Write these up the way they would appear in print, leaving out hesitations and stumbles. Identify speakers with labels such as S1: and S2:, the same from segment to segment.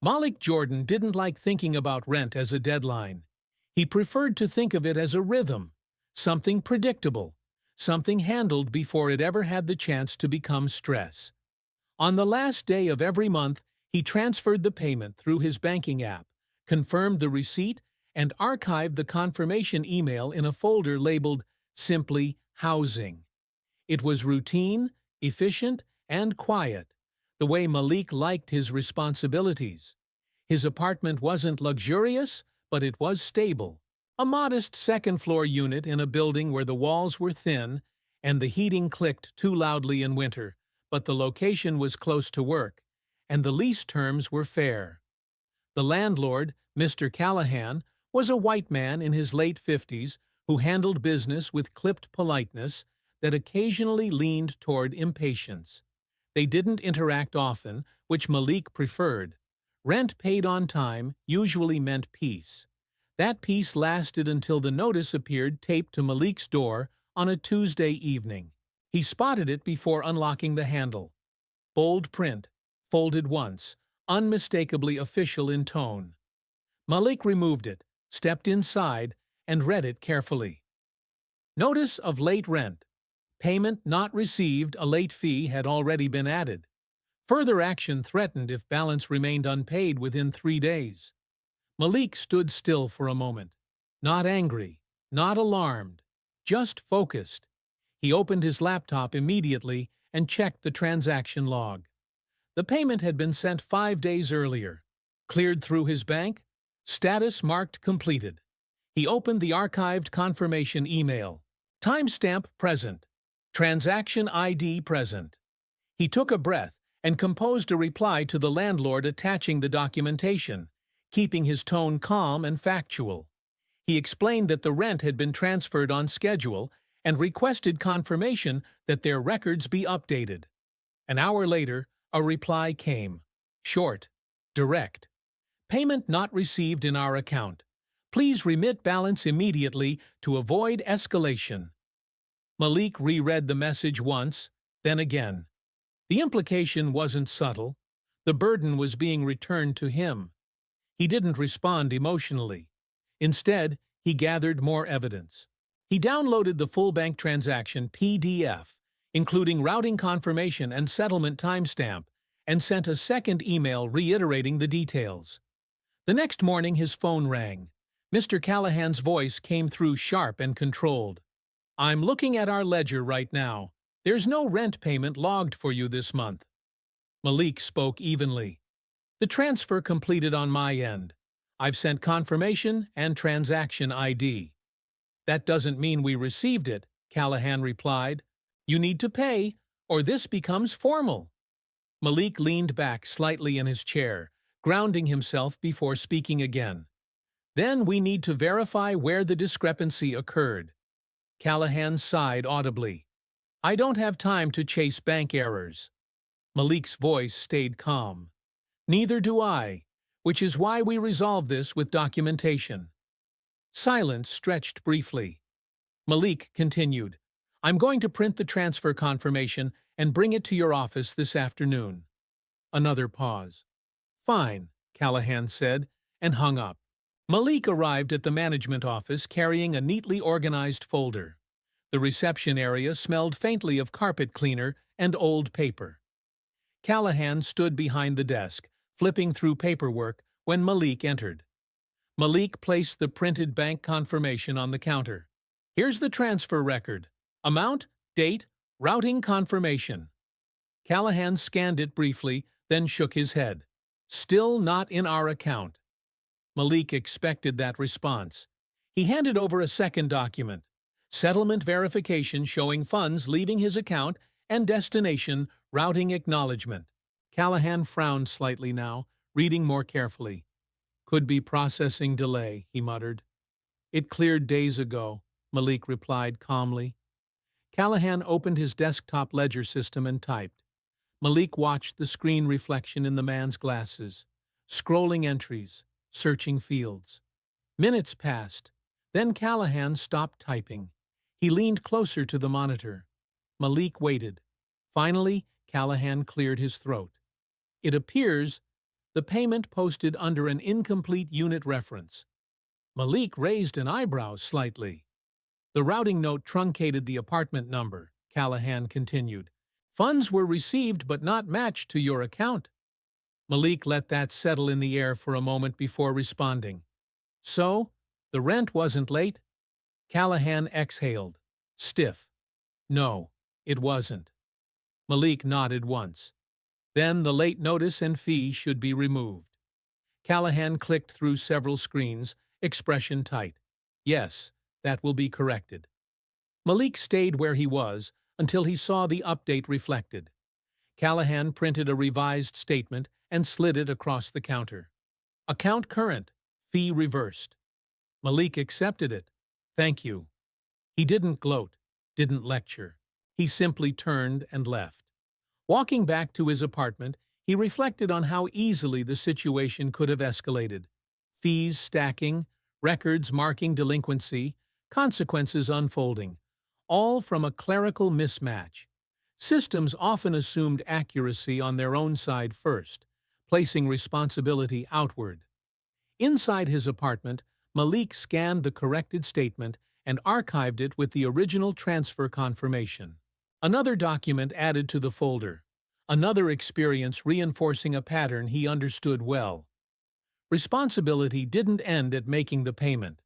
S1: Malik Jordan didn't like thinking about rent as a deadline. He preferred to think of it as a rhythm, something predictable, something handled before it ever had the chance to become stress. On the last day of every month, he transferred the payment through his banking app, confirmed the receipt, and archived the confirmation email in a folder labeled simply Housing. It was routine, efficient, and quiet, the way Malik liked his responsibilities. His apartment wasn't luxurious, but it was stable. A modest second-floor unit in a building where the walls were thin and the heating clicked too loudly in winter, but the location was close to work, and the lease terms were fair. The landlord, Mr. Callahan, was a white man in his late 50s who handled business with clipped politeness that occasionally leaned toward impatience. They didn't interact often, which Malik preferred. Rent paid on time usually meant peace. That peace lasted until the notice appeared taped to Malik's door on a Tuesday evening. He spotted it before unlocking the handle. Bold print, folded once, unmistakably official in tone. Malik removed it, stepped inside, and read it carefully. Notice of late rent. Payment not received, a late fee had already been added. Further action threatened if balance remained unpaid within 3 days. Malik stood still for a moment. Not angry, not alarmed, just focused. He opened his laptop immediately and checked the transaction log. The payment had been sent 5 days earlier. Cleared through his bank, status marked completed. He opened the archived confirmation email. Timestamp present. Transaction ID present. He took a breath and composed a reply to the landlord attaching the documentation, keeping his tone calm and factual. He explained that the rent had been transferred on schedule and requested confirmation that their records be updated. An hour later, a reply came. Short, direct. Payment not received in our account. Please remit balance immediately to avoid escalation. Malik reread the message once, then again. The implication wasn't subtle. The burden was being returned to him. He didn't respond emotionally. Instead, he gathered more evidence. He downloaded the full bank transaction PDF, including routing confirmation and settlement timestamp, and sent a second email reiterating the details. The next morning his phone rang. Mr. Callahan's voice came through sharp and controlled. I'm looking at our ledger right now. There's no rent payment logged for you this month. Malik spoke evenly. The transfer completed on my end. I've sent confirmation and transaction ID. That doesn't mean we received it, Callahan replied. You need to pay, or this becomes formal. Malik leaned back slightly in his chair, grounding himself before speaking again. Then we need to verify where the discrepancy occurred. Callahan sighed audibly. I don't have time to chase bank errors. Malik's voice stayed calm. Neither do I, which is why we resolve this with documentation. Silence stretched briefly. Malik continued, I'm going to print the transfer confirmation and bring it to your office this afternoon. Another pause. Fine, Callahan said, and hung up. Malik arrived at the management office carrying a neatly organized folder. The reception area smelled faintly of carpet cleaner and old paper. Callahan stood behind the desk, flipping through paperwork when Malik entered. Malik placed the printed bank confirmation on the counter. Here's the transfer record. Amount, date, routing confirmation. Callahan scanned it briefly, then shook his head. Still not in our account. Malik expected that response. He handed over a second document. Settlement verification showing funds leaving his account and destination routing acknowledgement. Callahan frowned slightly now, reading more carefully. Could be processing delay, he muttered. It cleared days ago, Malik replied calmly. Callahan opened his desktop ledger system and typed. Malik watched the screen reflection in the man's glasses, scrolling entries, searching fields. Minutes passed. Then Callahan stopped typing. He leaned closer to the monitor. Malik waited. Finally, Callahan cleared his throat. It appears the payment posted under an incomplete unit reference. Malik raised an eyebrow slightly. The routing note truncated the apartment number, Callahan continued. Funds were received but not matched to your account. Malik let that settle in the air for a moment before responding. So, the rent wasn't late? Callahan exhaled, stiff. No, it wasn't. Malik nodded once. Then the late notice and fee should be removed. Callahan clicked through several screens, expression tight. Yes, that will be corrected. Malik stayed where he was until he saw the update reflected. Callahan printed a revised statement and slid it across the counter. Account current, fee reversed. Malik accepted it. Thank you. He didn't gloat, didn't lecture. He simply turned and left. Walking back to his apartment, he reflected on how easily the situation could have escalated. Fees stacking, records marking delinquency, consequences unfolding, all from a clerical mismatch. Systems often assumed accuracy on their own side first, placing responsibility outward. Inside his apartment, Malik scanned the corrected statement and archived it with the original transfer confirmation. Another document added to the folder, another experience reinforcing a pattern he understood well. Responsibility didn't end at making the payment.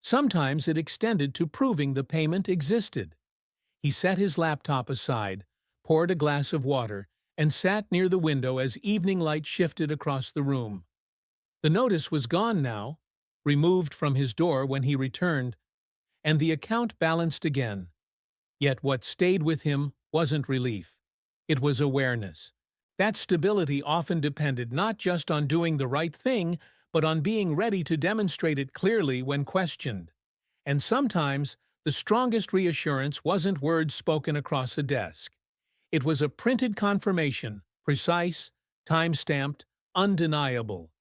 S1: Sometimes it extended to proving the payment existed. He set his laptop aside, poured a glass of water, and sat near the window as evening light shifted across the room. The notice was gone now, removed from his door when he returned, and the account balanced again. Yet what stayed with him wasn't relief. It was awareness. That stability often depended not just on doing the right thing, but on being ready to demonstrate it clearly when questioned. And sometimes, the strongest reassurance wasn't words spoken across a desk. It was a printed confirmation, precise, time-stamped, undeniable,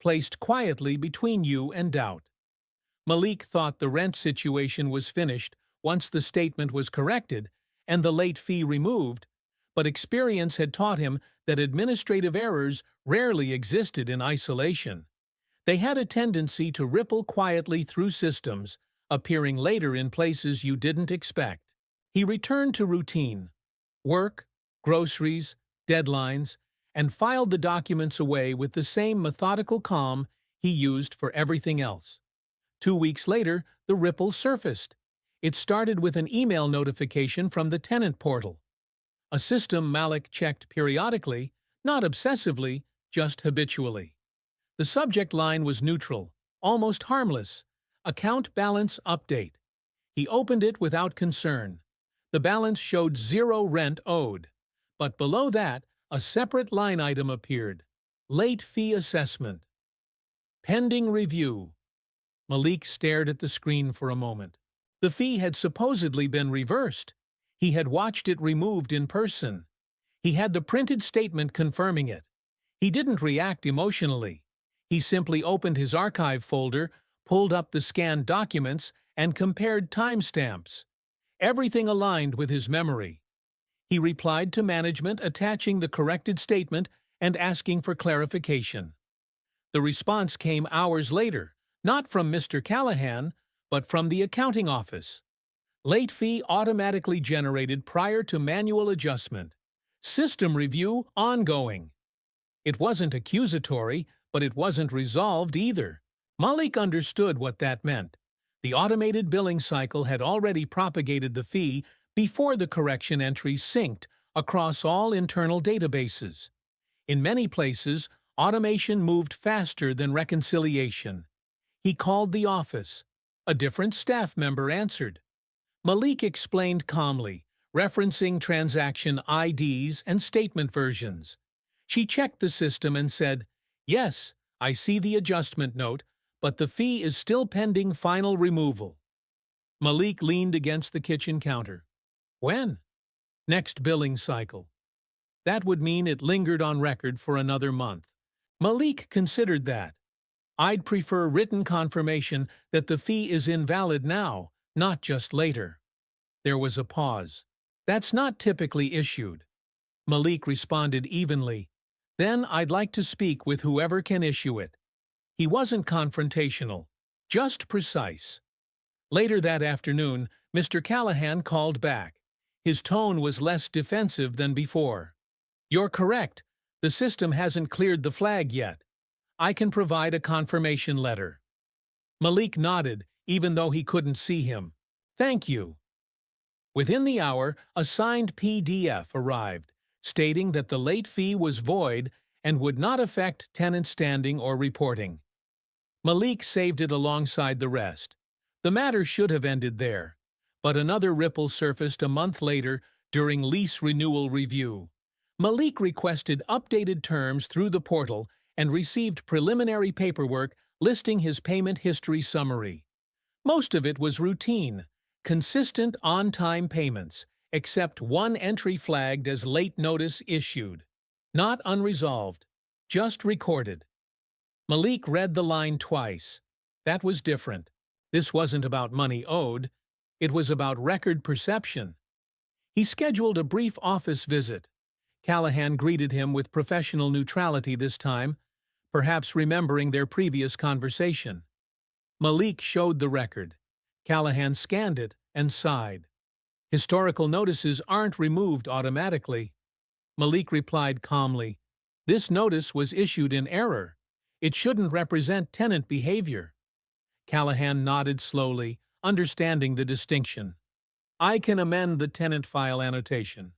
S1: placed quietly between you and doubt. Malik thought the rent situation was finished once the statement was corrected and the late fee removed, but experience had taught him that administrative errors rarely existed in isolation. They had a tendency to ripple quietly through systems, appearing later in places you didn't expect. He returned to routine, work, groceries, deadlines, and filed the documents away with the same methodical calm he used for everything else. 2 weeks later, the ripple surfaced. It started with an email notification from the tenant portal, a system Malik checked periodically, not obsessively, just habitually. The subject line was neutral, almost harmless, account balance update. He opened it without concern. The balance showed 0 rent owed, but below that, a separate line item appeared, late fee assessment. Pending review. Malik stared at the screen for a moment. The fee had supposedly been reversed. He had watched it removed in person. He had the printed statement confirming it. He didn't react emotionally. He simply opened his archive folder, pulled up the scanned documents, and compared timestamps. Everything aligned with his memory. He replied to management attaching the corrected statement and asking for clarification. The response came hours later, not from Mr. Callahan, but from the accounting office. Late fee automatically generated prior to manual adjustment. System review ongoing. It wasn't accusatory, but it wasn't resolved either. Malik understood what that meant. The automated billing cycle had already propagated the fee before the correction entries synced across all internal databases. In many places, automation moved faster than reconciliation. He called the office. A different staff member answered. Malik explained calmly, referencing transaction IDs and statement versions. She checked the system and said, "Yes, I see the adjustment note, but the fee is still pending final removal." Malik leaned against the kitchen counter. When? Next billing cycle. That would mean it lingered on record for another month. Malik considered that. I'd prefer written confirmation that the fee is invalid now, not just later. There was a pause. That's not typically issued. Malik responded evenly. Then I'd like to speak with whoever can issue it. He wasn't confrontational, just precise. Later that afternoon, Mr. Callahan called back. His tone was less defensive than before. "You're correct. The system hasn't cleared the flag yet. I can provide a confirmation letter." Malik nodded, even though he couldn't see him. "Thank you." Within the hour, a signed PDF arrived, stating that the late fee was void and would not affect tenant standing or reporting. Malik saved it alongside the rest. The matter should have ended there, but another ripple surfaced a month later during lease renewal review. Malik requested updated terms through the portal and received preliminary paperwork listing his payment history summary. Most of it was routine, consistent on-time payments, except one entry flagged as late notice issued. Not unresolved, just recorded. Malik read the line twice. That was different. This wasn't about money owed. It was about record perception. He scheduled a brief office visit. Callahan greeted him with professional neutrality this time, perhaps remembering their previous conversation. Malik showed the record. Callahan scanned it and sighed. "Historical notices aren't removed automatically." Malik replied calmly, "This notice was issued in error. It shouldn't represent tenant behavior." Callahan nodded slowly, understanding the distinction. "I can amend the tenant file annotation."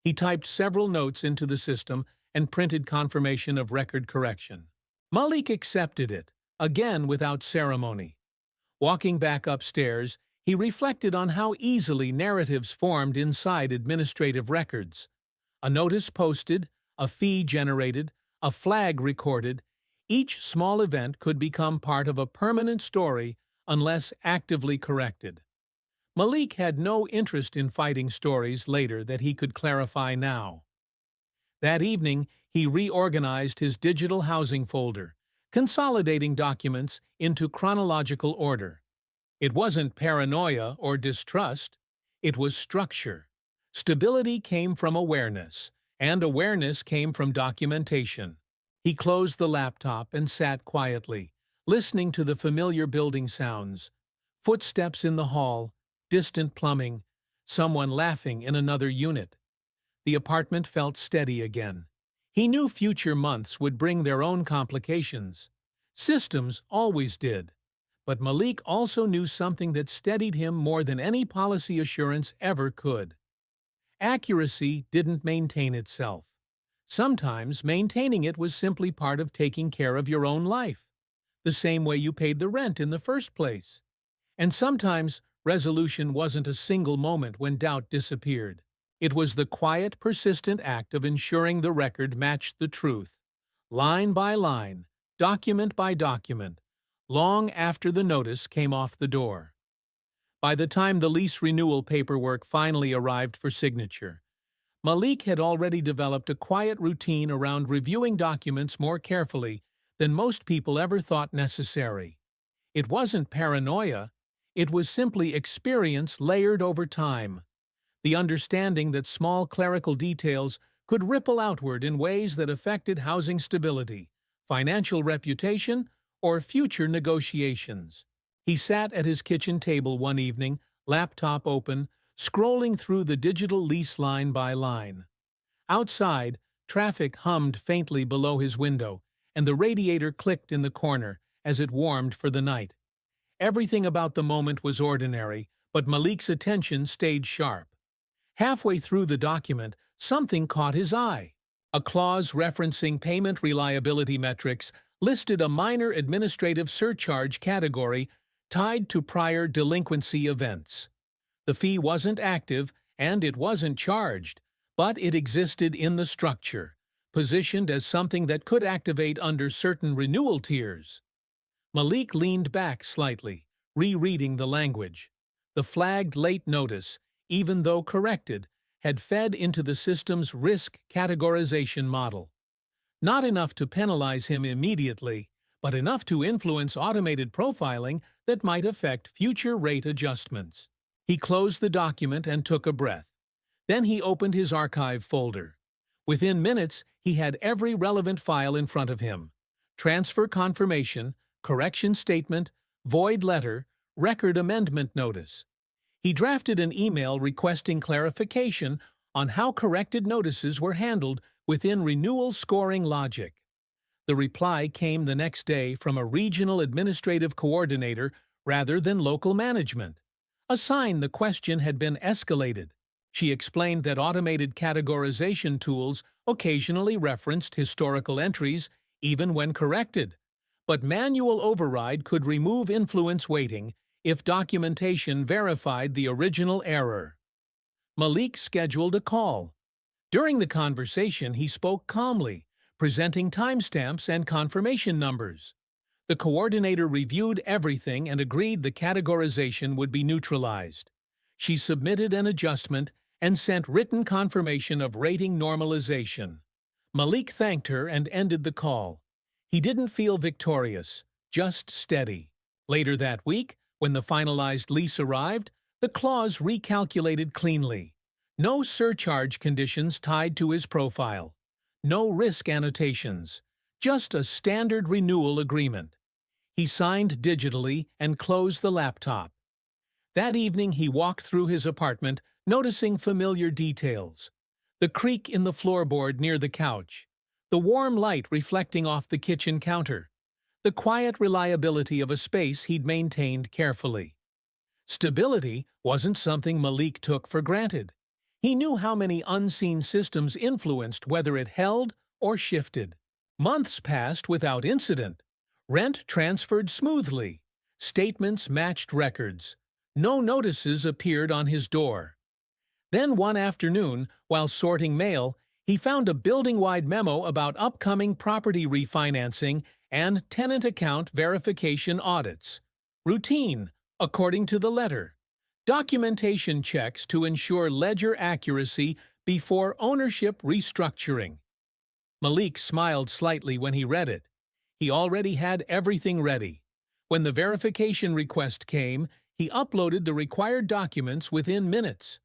S1: He typed several notes into the system and printed confirmation of record correction. Malik accepted it, again without ceremony. Walking back upstairs, he reflected on how easily narratives formed inside administrative records. A notice posted, a fee generated, a flag recorded. Each small event could become part of a permanent story unless actively corrected. Malik had no interest in fighting stories later that he could clarify now. That evening, he reorganized his digital housing folder, consolidating documents into chronological order. It wasn't paranoia or distrust, it was structure. Stability came from awareness, and awareness came from documentation. He closed the laptop and sat quietly, listening to the familiar building sounds. Footsteps in the hall, distant plumbing, someone laughing in another unit. The apartment felt steady again. He knew future months would bring their own complications. Systems always did. But Malik also knew something that steadied him more than any policy assurance ever could. Accuracy didn't maintain itself. Sometimes maintaining it was simply part of taking care of your own life, the same way you paid the rent in the first place. And sometimes resolution wasn't a single moment when doubt disappeared. It was the quiet, persistent act of ensuring the record matched the truth, line by line, document by document, long after the notice came off the door. By the time the lease renewal paperwork finally arrived for signature, Malik had already developed a quiet routine around reviewing documents more carefully than most people ever thought necessary. It wasn't paranoia, it was simply experience layered over time. The understanding that small clerical details could ripple outward in ways that affected housing stability, financial reputation, or future negotiations. He sat at his kitchen table one evening, laptop open, scrolling through the digital lease line by line. Outside, traffic hummed faintly below his window, and the radiator clicked in the corner as it warmed for the night. Everything about the moment was ordinary, but Malik's attention stayed sharp. Halfway through the document, something caught his eye. A clause referencing payment reliability metrics listed a minor administrative surcharge category tied to prior delinquency events. The fee wasn't active, and it wasn't charged, but it existed in the structure, positioned as something that could activate under certain renewal tiers. Malik leaned back slightly, rereading the language. The flagged late notice, even though corrected, had fed into the system's risk categorization model. Not enough to penalize him immediately, but enough to influence automated profiling that might affect future rate adjustments. He closed the document and took a breath. Then he opened his archive folder. Within minutes, He had every relevant file in front of him: transfer confirmation, correction statement, void letter, record amendment notice. He drafted an email requesting clarification on how corrected notices were handled within renewal scoring logic. The reply came the next day from a regional administrative coordinator rather than local management. A sign the question had been escalated. She explained that automated categorization tools occasionally referenced historical entries even when corrected, but manual override could remove influence weighting if documentation verified the original error. Malik scheduled a call. During the conversation, he spoke calmly, presenting timestamps and confirmation numbers. The coordinator reviewed everything and agreed the categorization would be neutralized. She submitted an adjustment and sent written confirmation of rating normalization. Malik thanked her and ended the call. He didn't feel victorious, just steady. Later that week, when the finalized lease arrived, the clause recalculated cleanly. No surcharge conditions tied to his profile. No risk annotations. Just a standard renewal agreement. He signed digitally and closed the laptop. That evening he walked through his apartment, noticing familiar details. The creak in the floorboard near the couch. The warm light reflecting off the kitchen counter. The quiet reliability of a space he'd maintained carefully. Stability wasn't something Malik took for granted. He knew how many unseen systems influenced whether it held or shifted. Months passed without incident. Rent transferred smoothly. Statements matched records. No notices appeared on his door. Then one afternoon, while sorting mail, he found a building-wide memo about upcoming property refinancing and tenant account verification audits. Routine, according to the letter. Documentation checks to ensure ledger accuracy before ownership restructuring. Malik smiled slightly when he read it. He already had everything ready. When the verification request came, he uploaded the required documents within minutes.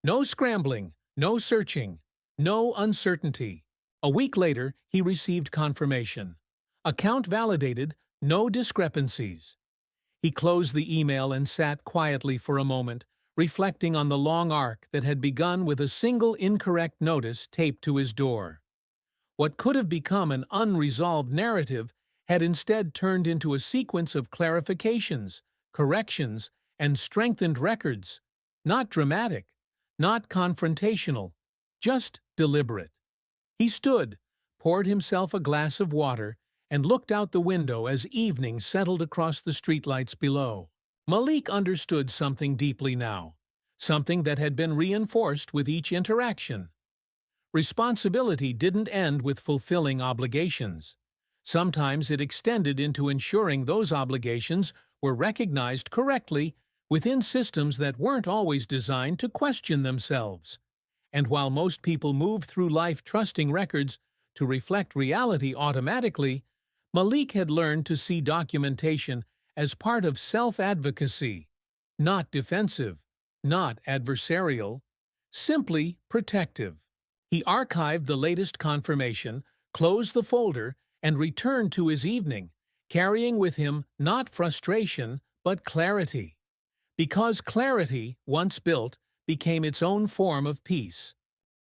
S1: No scrambling, no searching, no uncertainty. A week later, he received confirmation. Account validated, no discrepancies. He closed the email and sat quietly for a moment, reflecting on the long arc that had begun with a single incorrect notice taped to his door. What could have become an unresolved narrative had instead turned into a sequence of clarifications, corrections, and strengthened records. Not dramatic, not confrontational, just deliberate. He stood, poured himself a glass of water, and looked out the window as evening settled across the streetlights below. Malik understood something deeply now, something that had been reinforced with each interaction. Responsibility didn't end with fulfilling obligations. Sometimes it extended into ensuring those obligations were recognized correctly within systems that weren't always designed to question themselves. And while most people move through life trusting records to reflect reality automatically, Malik had learned to see documentation as part of self-advocacy, not defensive, not adversarial, simply protective. He archived the latest confirmation, closed the folder, and returned to his evening, carrying with him not frustration, but clarity. Because clarity, once built, became its own form of peace.